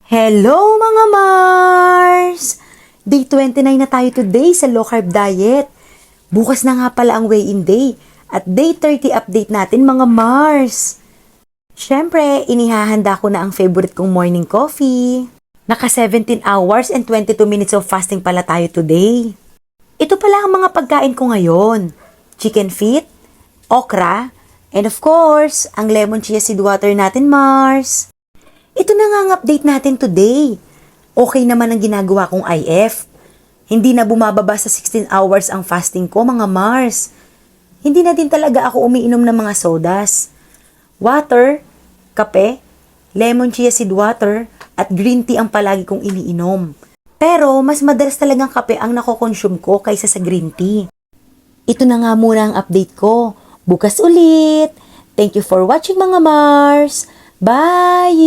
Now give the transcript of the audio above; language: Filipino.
Hello mga Mars! Day 29 na tayo today sa low carb diet. Bukas na nga pala ang weigh-in day at day 30 update natin mga Mars. Siyempre, inihahanda ko na ang favorite kong morning coffee. Naka 17 hours and 22 minutes of fasting pala tayo today. Ito pala ang mga pagkain ko ngayon. Chicken feet, okra, and of course, ang lemon chia seed water natin Mars. Ito na nga ang update natin today. Okay naman ang ginagawa kong IF. Hindi na bumababa sa 16 hours ang fasting ko mga Mars. Hindi na din talaga ako umiinom ng mga sodas. Water, kape, lemon chia seed water, at green tea ang palagi kong iniinom. Pero mas madalas talagang kape ang nakokonsume ko kaysa sa green tea. Ito na nga muna ang update ko. Bukas ulit. Thank you for watching mga Mars. Bye!